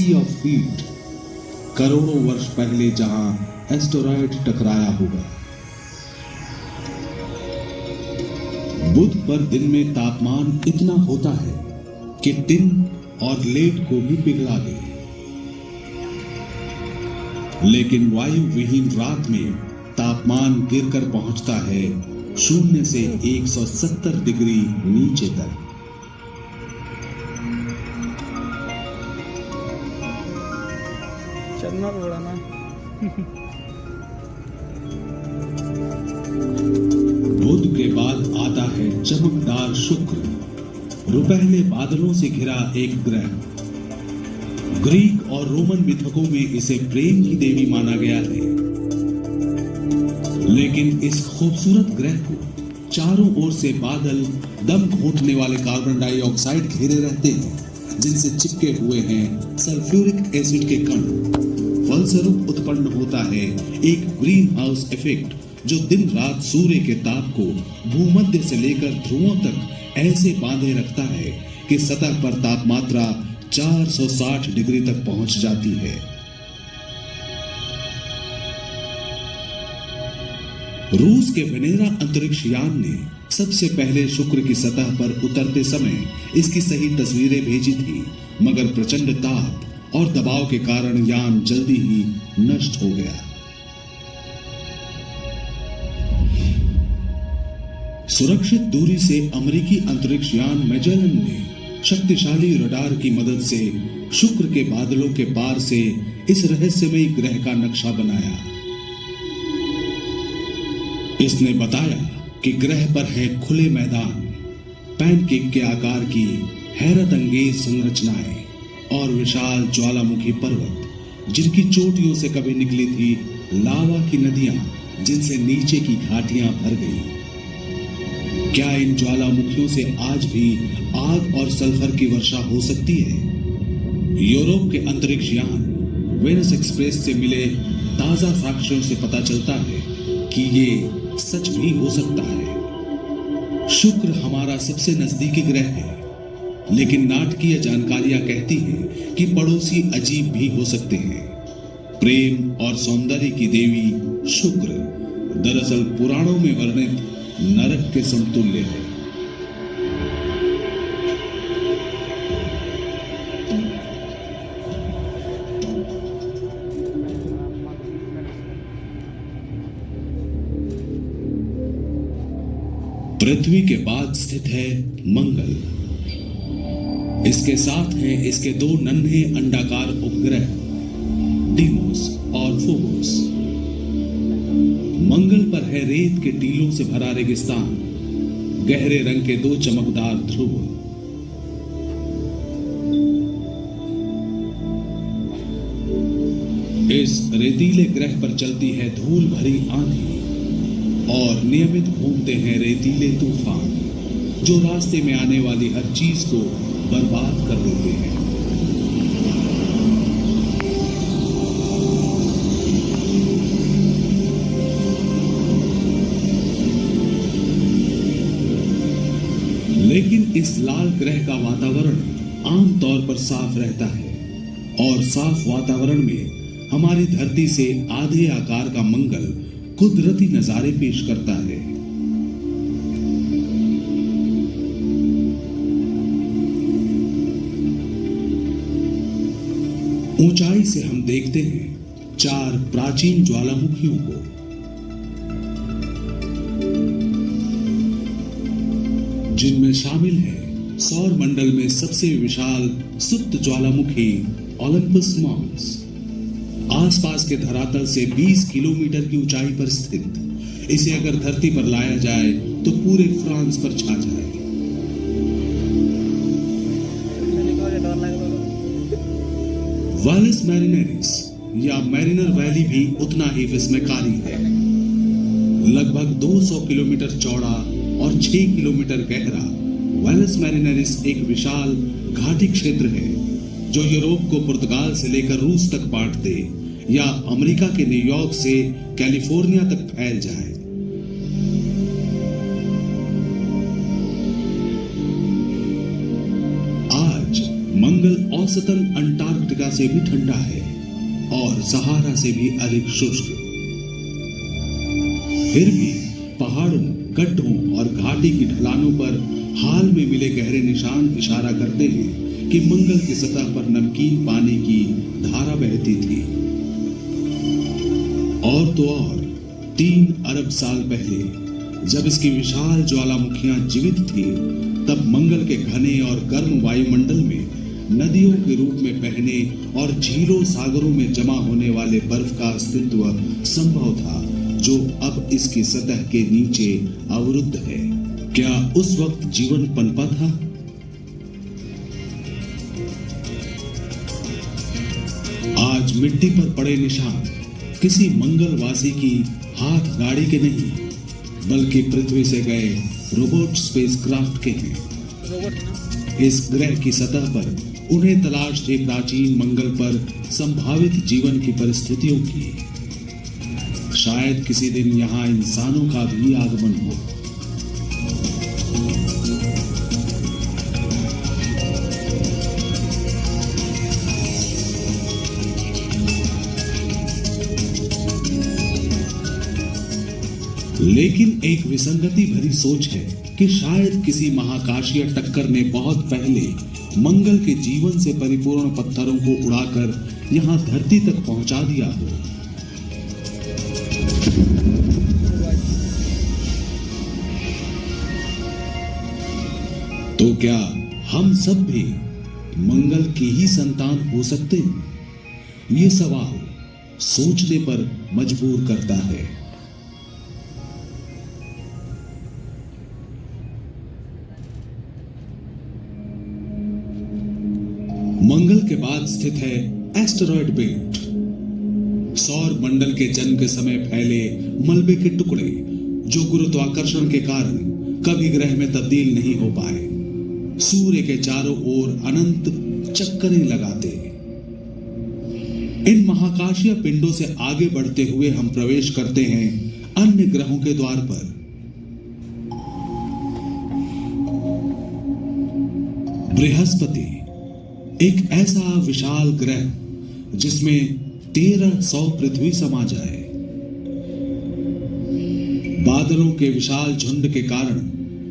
C of heat, करोड़ों वर्ष पहले जहां एस्टेरॉयड टकराया होगा। बुध पर दिन में तापमान इतना होता है कि टिन और लेड को भी पिघला दे, लेकिन वायु विहीन रात में तापमान गिरकर पहुंचता है 0 से 170 डिग्री नीचे तक। चलना थोड़ा ना। बुध के बाद आता है चमकदार शुक्र, रुपहले बादलों से घिरा एक ग्रह। ग्रीक और रोमन मिथकों में इसे प्रेम की देवी माना गया है, लेकिन इस खूबसूरत ग्रह को चारों ओर से बादल, दम घोंटने वाले कार्बन डाइऑक्साइड घेरे रहते हैं, जिनसे चिपके हुए हैं सल्फ्यूरिक एसिड के कण। फलस्वरूप उत्पन्न होता है एक ग्रीन हाउस इफेक्ट, जो दिन रात सूर्य के ताप को भूमध्य से लेकर ध्रुवों तक ऐसे बांधे रखता है कि सतह पर तापमात्रा 460 डिग्री तक पहुंच जाती है। रूस के वेनेरा अंतरिक्ष यान ने सबसे पहले शुक्र की सतह पर उतरते समय इसकी सही तस्वीरें भेजी थी, मगर प्रचंड ताप और दबाव के कारण यान जल्दी ही नष्ट हो गया। सुरक्षित दूरी से अमेरिकी अंतरिक्ष यान मैजेलन ने शक्तिशाली रडार की मदद से शुक्र के बादलों के पार से इस रहस्यमयी ग्रह का नक्शा बनाया। इसने बताया कि ग्रह पर है खुले मैदान, पैनकेक के आकार की हैरत अंगेज संरचनाएं और विशाल ज्वालामुखी पर्वत, जिनकी चोटियों से कभी निकली थी लावा की नदियां, जिनसे नीचे की घाटियां भर गई। क्या इन ज्वालामुखियों से आज भी आग और सल्फर की वर्षा हो सकती है? यूरोप के अंतरिक्ष यान वेनस एक्सप्रेस से मिले ताजा साक्ष्यों से पता चलता है कि ये सच भी हो सकता है। शुक्र हमारा सबसे नजदीकी ग्रह है, लेकिन नाटकीय जानकारियां कहती हैं कि पड़ोसी अजीब भी हो सकते हैं। प्रेम और सौंदर्य की देवी शुक्र दरअसल पुराणों में वर्णित नरक के समतुल्य है। पृथ्वी के बाद स्थित है मंगल। इसके साथ हैं इसके दो नन्हे अंडाकार उपग्रह डीमोस और फोबोस। मंगल पर है रेत के टीलों से भरा रेगिस्तान, गहरे रंग के दो चमकदार ध्रुव। इस रेतीले ग्रह पर चलती है धूल भरी आंधी और नियमित घूमते हैं रेतीले तूफान, जो रास्ते में आने वाली हर चीज को बर्बाद कर देते हैं। लेकिन इस लाल ग्रह का वातावरण आमतौर पर साफ रहता है, और साफ वातावरण में हमारी धरती से आधे आकार का मंगल कुदरती नजारे पेश करता है। ऊंचाई से हम देखते हैं 4 प्राचीन ज्वालामुखियों को। जिनमें शामिल है सौर मंडल में सबसे विशाल सुप्त ज्वालामुखी ओलंपस मॉन्स, आसपास के धरातल से 20 किलोमीटर की ऊंचाई पर स्थित। इसे अगर धरती पर लाया जाए तो पूरे फ्रांस पर छा जाए। वालिस मैरिनेरिस या मैरिनर वैली भी उतना ही विस्मयकारी है। लगभग 200 किलोमीटर चौड़ा और 6 किलोमीटर गहरा वालिस मैरिनेरिस एक विशाल घाटी क्षेत्र है, जो यूरोप को पुर्तगाल से लेकर रूस तक बांट दे या अमेरिका के न्यूयॉर्क से कैलिफोर्निया तक फैल जाए। आज मंगल औसतन अंटार्कटिका से भी ठंडा है और सहारा से भी अधिक शुष्क। फिर भी पहाड़ों, गड्ढों और घाटी की ढलानों पर हाल में मिले गहरे निशान इशारा करते हैं कि मंगल की सतह पर नमकीन पानी की धारा बहती थी। और तो और 3 अरब साल पहले जब इसकी विशाल ज्वालामुखियां जीवित थी, तब मंगल के घने और गर्म वायुमंडल में नदियों के रूप में बहने और झीलों सागरों में जमा होने वाले बर्फ का अस्तित्व संभव था, जो अब इसकी सतह के नीचे अवरुद्ध है। क्या उस वक्त जीवन पनपा था? आज मिट्टी पर पड़े निशान किसी मंगलवासी की हाथ गाड़ी के नहीं, बल्कि पृथ्वी से गए रोबोट स्पेसक्राफ्ट के हैं। इस ग्रह की सतह पर उन्हें तलाश थी प्राचीन मंगल पर संभावित जीवन की परिस्थितियों की। शायद किसी दिन यहां इंसानों का भी आगमन हो। लेकिन एक विसंगति भरी सोच है कि शायद किसी महाकाशीय टक्कर ने बहुत पहले मंगल के जीवन से परिपूर्ण पत्थरों को उड़ाकर यहां धरती तक पहुंचा दिया हो। तो क्या हम सब भी मंगल की ही संतान हो सकते हैं? ये सवाल सोचने पर मजबूर करता है। मंगल के बाद स्थित है एस्टेरॉयड बेल्ट, सौर मंडल के जन्म के समय फैले मलबे के टुकड़े जो गुरुत्वाकर्षण के कारण कभी ग्रह में तब्दील नहीं हो पाए, सूर्य के चारों ओर अनंत चक्करें लगाते। इन महाकाशीय पिंडों से आगे बढ़ते हुए हम प्रवेश करते हैं अन्य ग्रहों के द्वार पर। बृहस्पति एक ऐसा विशाल ग्रह जिसमें 1300 पृथ्वी समा जाए। बादलों के विशाल झुंड के कारण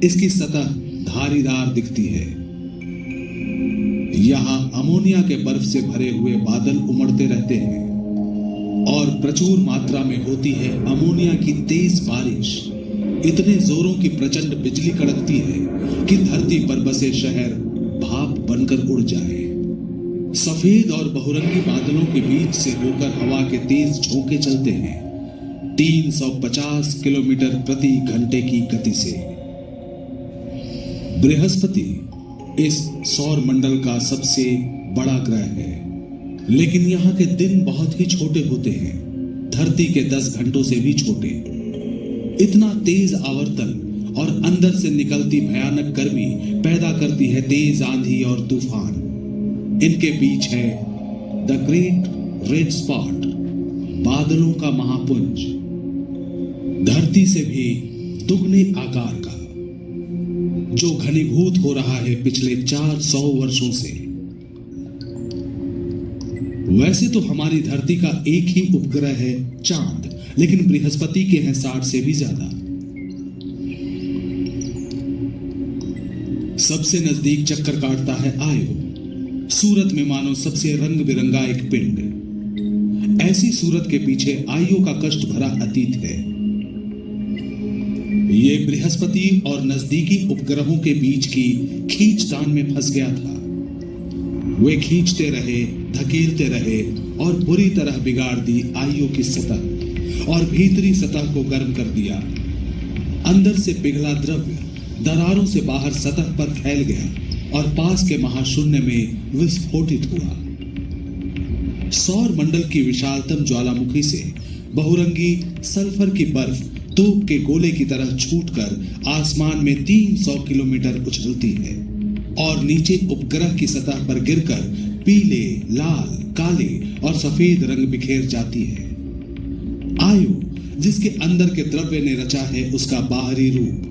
इसकी सतह धारीदार दिखती है। यहां अमोनिया के बर्फ से भरे हुए बादल उमड़ते रहते हैं और प्रचुर मात्रा में होती है अमोनिया की तेज बारिश। इतने जोरों की प्रचंड बिजली कड़कती है कि धरती पर बसे शहर भाप बनकर उड़ जाए। सफेद और बहुरंगी बादलों के बीच से होकर हवा के तेज झोंके चलते हैं 350 किलोमीटर प्रति घंटे की गति से। बृहस्पति इस सौर मंडल का सबसे बड़ा ग्रह है, लेकिन यहाँ के दिन बहुत ही छोटे होते हैं, धरती के 10 घंटों से भी छोटे। इतना तेज आवर्तन और अंदर से निकलती भयानक गर्मी पैदा करती है तेज आंधी और तूफान। इनके बीच है द ग्रेट रेड स्पॉट, बादलों का महापुंज, धरती से भी दुगने आकार का, जो घनीभूत हो रहा है पिछले 400 वर्षों से। वैसे तो हमारी धरती का एक ही उपग्रह है चांद, लेकिन बृहस्पति के हैं 60 से भी ज्यादा। सबसे नजदीक चक्कर काटता है आयो, सूरत में मानो सबसे रंग बिरंगा एक पिंड। ऐसी सूरत के पीछे आयो का कष्ट भरा अतीत है। ये बृहस्पति और नजदीकी उपग्रहों के बीच की खींचतान में फंस गया था। वे खींचते रहे, धकेलते रहे और बुरी तरह बिगाड़ दी आयो की सतह और भीतरी सतह को गर्म कर दिया। अंदर से पिघला द्रव्य दरारों से बाहर सतह पर फैल गया और पास के महाशून्य में विस्फोटित हुआ। सौर मंडल की विशालतम ज्वालामुखी से बहुरंगी सल्फर की बर्फ तोप के गोले की तरह छूटकर आसमान में 300 किलोमीटर उछलती है और नीचे उपग्रह की सतह पर गिरकर पीले, लाल, काले और सफेद रंग बिखेर जाती है। आयु जिसके अंदर के द्रव्य ने रचा है उसका बाहरी रूप।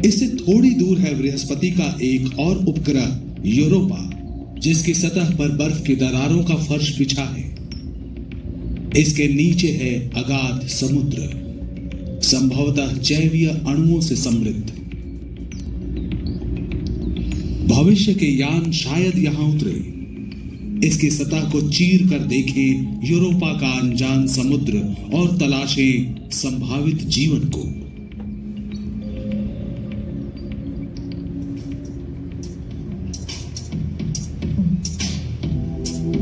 इससे थोड़ी दूर है बृहस्पति का एक और उपग्रह यूरोपा, जिसकी सतह पर बर्फ की दरारों का फर्श बिछा है। इसके नीचे है अगाध समुद्र, संभवतः जैवीय अणुओं से समृद्ध। भविष्य के यान शायद यहां उतरे, इसकी सतह को चीर कर देखें यूरोपा का अनजान समुद्र और तलाशें संभावित जीवन को।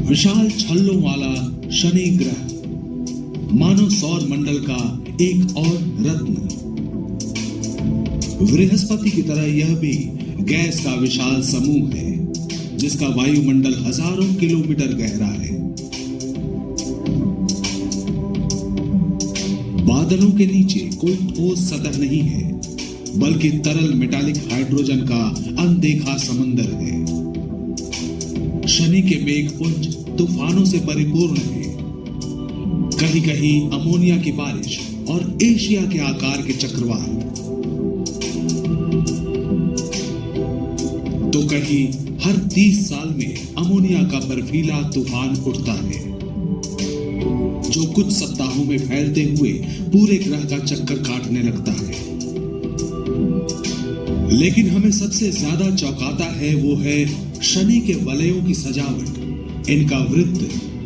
विशाल छल्लों वाला शनि ग्रह मानव सौर मंडल का एक और रत्न। बृहस्पति की तरह यह भी गैस का विशाल समूह है, जिसका वायुमंडल हजारों किलोमीटर गहरा है। बादलों के नीचे कोई ठोस सतह नहीं है, बल्कि तरल मेटालिक हाइड्रोजन का अनदेखा समंदर है। शनि के मेघपुंज तूफानों से परिपूर्ण है, कहीं कहीं अमोनिया की बारिश और एशिया के आकार के चक्रवात, तो कहीं हर 30 साल में अमोनिया का बर्फीला तूफान उठता है, जो कुछ सप्ताहों में फैलते हुए पूरे ग्रह का चक्कर काटने लगता है। लेकिन हमें सबसे ज्यादा चौंकाता है वो है शनि के वलयों की सजावट। इनका वृत्त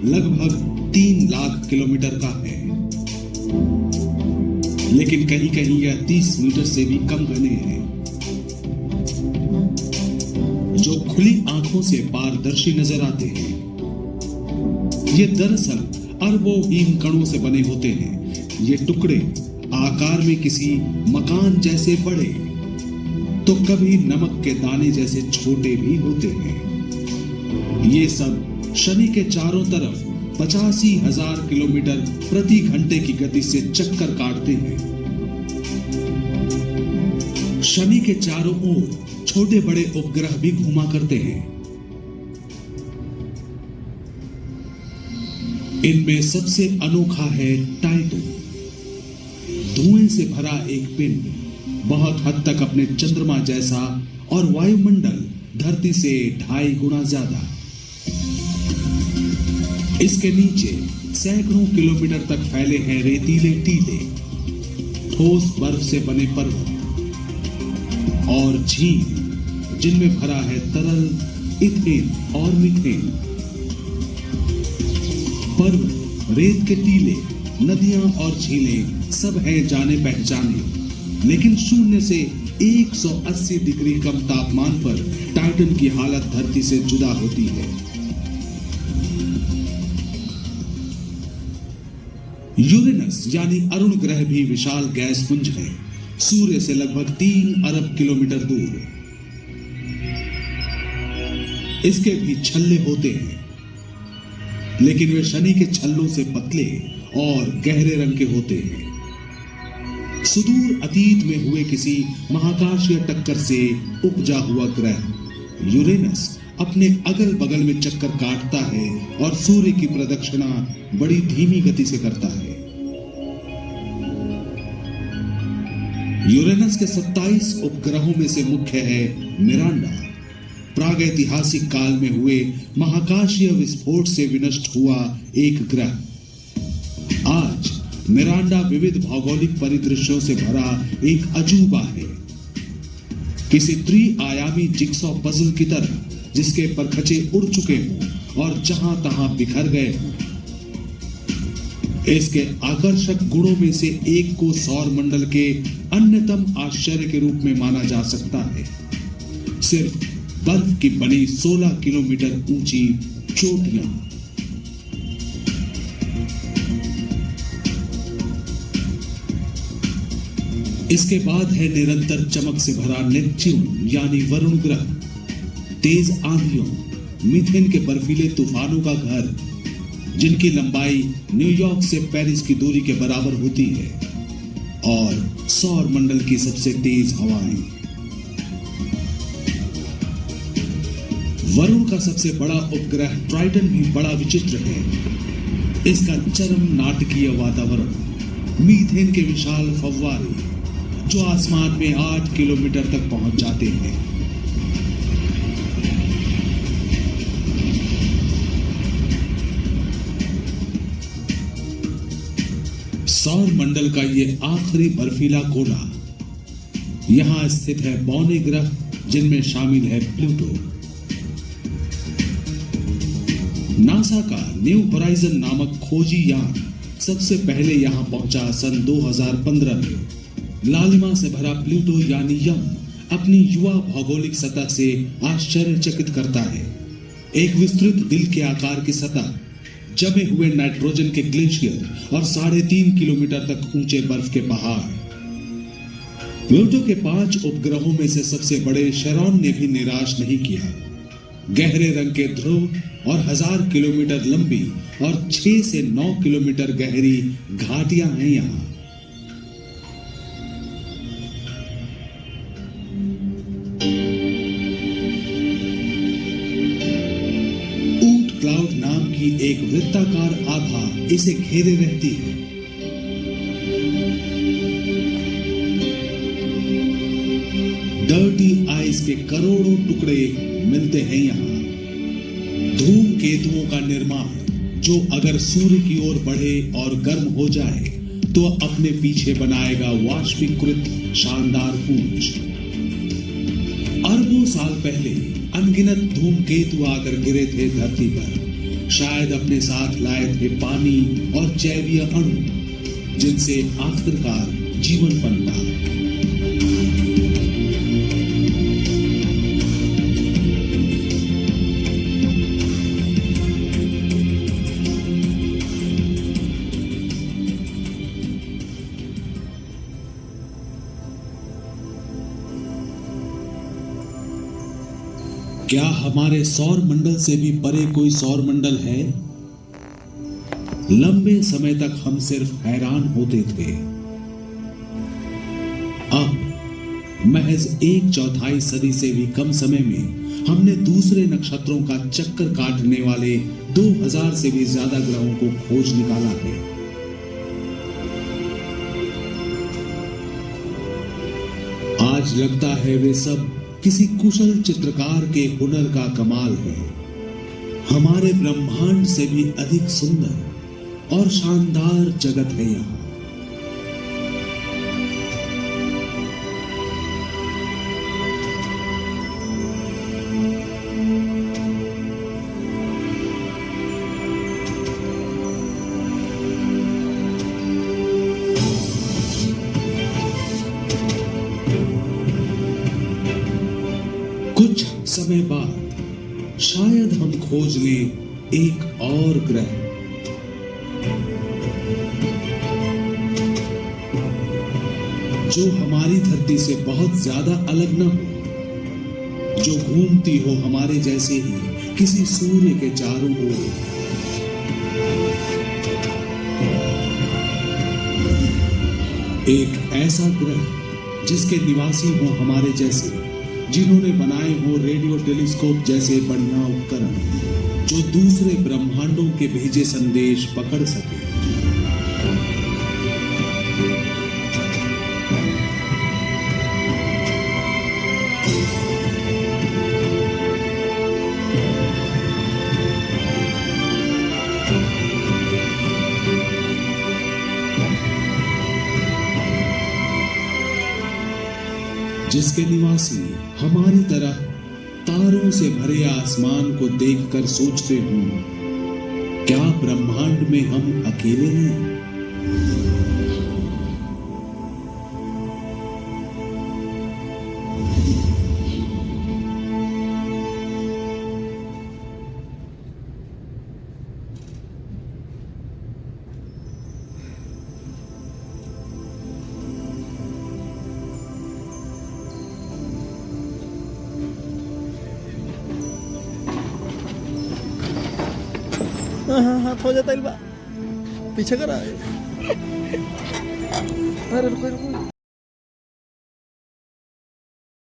लगभग 3 लाख किलोमीटर का है, लेकिन कहीं कहीं यह 30 मीटर से भी कम घने हैं, जो खुली आंखों से पारदर्शी नजर आते हैं। ये दरअसल अरबों हिमकणों से बने होते हैं। ये टुकड़े आकार में किसी मकान जैसे बड़े, तो कभी नमक के दाने जैसे छोटे भी होते हैं। ये सब शनि के चारों तरफ 85,000 किलोमीटर प्रति घंटे की गति से चक्कर काटते हैं। शनि के चारों ओर छोटे बड़े उपग्रह भी घूमा करते हैं। इनमें सबसे अनोखा है टाइटन, धुएं से भरा एक पिंड, बहुत हद तक अपने चंद्रमा जैसा और वायुमंडल धरती से 2.5 गुना ज्यादा। इसके नीचे सैकड़ों किलोमीटर तक फैले हैं रेतीले टीले, ठोस बर्फ से बने पर्वत और झील, जिनमें भरा है तरल इथेन और मीथेन। पर्वत, रेत के टीले, नदियां और झीलें सब हैं जाने पहचाने, लेकिन शून्य से 180 डिग्री कम तापमान पर टाइटन की हालत धरती से जुदा होती है। यूरेनस यानी अरुण ग्रह भी विशाल गैस पुंज है, सूर्य से लगभग 3 अरब किलोमीटर दूर। इसके भी छल्ले होते हैं, लेकिन वे शनि के छल्लों से पतले और गहरे रंग के होते हैं। सुदूर अतीत में हुए किसी महाकाशीय टक्कर से उपजा हुआ ग्रह यूरेनस अपने अगल बगल में चक्कर काटता है और सूर्य की प्रदक्षिणा बड़ी धीमी गति से करता है। यूरेनस के 27 उपग्रहों में से मुख्य है मिरांडा, प्रागैतिहासिक काल में हुए महाकाशीय विस्फोट से विनष्ट हुआ एक ग्रह। आज मिरांडा विविध भौगोलिक परिदृश्यों से भरा एक अजूबा है, किसी त्रिआयामी जिगसॉ पजल की तरह, जिसके परखचे उड़ चुके हों और जहां तहां बिखर गए हों। इसके आकर्षक गुणों में से एक को सौर मंडल के अन्यतम आश्चर्य के रूप में माना जा सकता है। सिर्फ बर्फ की बनी 16 किलोमीटर ऊंची चोटियां। इसके बाद है निरंतर चमक से भरा नेपच्यून यानी वरुण ग्रह, तेज आंधियों, मीथेन के बर्फीले तूफानों का घर, जिनकी लंबाई न्यूयॉर्क से पेरिस की दूरी के बराबर होती है, और सौर मंडल की सबसे तेज हवाएं। वरुण का सबसे बड़ा उपग्रह ट्राइटन भी बड़ा विचित्र है। इसका चरम नाटकीय वातावरण, मीथेन के विशाल फव्वारे जो आसमान में 8 किलोमीटर तक पहुंच जाते हैं। सौर मंडल का ये आखिरी बर्फीला कोना, यहां स्थित है बौने ग्रह, जिनमें शामिल है प्लूटो। नासा का न्यू होराइजन नामक खोजी यान सबसे पहले यहां पहुंचा सन 2015 में। लालिमा से भरा प्लूटो यानी यम अपनी युवा भौगोलिक सतह से आश्चर्यचकित करता है। एक विस्तृत दिल के आकार की सतह, जमे हुए नाइट्रोजन के ग्लेशियर और 3.5 किलोमीटर तक ऊंचे बर्फ के पहाड़। प्लूटो के 5 उपग्रहों में से सबसे बड़े शेरॉन ने भी निराश नहीं किया। गहरे रंग के ध्रुव और 1000 किलोमीटर लंबी और 6 से 9 किलोमीटर गहरी घाटियां हैं यहां। ऊट क्लाउड नाम की एक वृत्ताकार आभा इसे घेरे रहती है। डर्टी आइस के करोड़ों टुकड़े मिलते हैं यहाँ। धूमकेतुओं का निर्माण, जो अगर सूर्य की ओर बढ़े और गर्म हो जाए तो अपने पीछे बनाएगा वाष्पीकृत शानदार पुंज। अरबों साल पहले अनगिनत धूमकेतु आकर गिरे थे धरती पर, शायद अपने साथ लाए थे पानी और जैवीय अणु, जिनसे आखिरकार जीवन पनपा। क्या हमारे सौर मंडल से भी परे कोई सौर मंडल है? लंबे समय तक हम सिर्फ हैरान होते थे। अब महज 1/4 सदी से भी कम समय में हमने दूसरे नक्षत्रों का चक्कर काटने वाले 2000 से भी ज्यादा ग्रहों को खोज निकाला है। आज लगता है वे सब किसी कुशल चित्रकार के हुनर का कमाल है। हमारे ब्रह्मांड से भी अधिक सुंदर और शानदार जगत है यहाँ। कुछ समय बाद शायद हम खोज लें एक और ग्रह, जो हमारी धरती से बहुत ज्यादा अलग न हो, जो घूमती हो हमारे जैसे ही किसी सूर्य के चारों ओर। एक ऐसा ग्रह जिसके निवासी हो हमारे जैसे, जिन्होंने बनाए हो रेडियो टेलीस्कोप जैसे बढ़िया उपकरण, जो दूसरे ब्रह्मांडों के भेजे संदेश पकड़ सके। जिसके निवासी हमारी तरह तारों से भरे आसमान को देखकर सोचते हों, क्या ब्रह्मांड में हम अकेले हैं? हाँ हो जाता है पीछे करा। अरे रुको रुको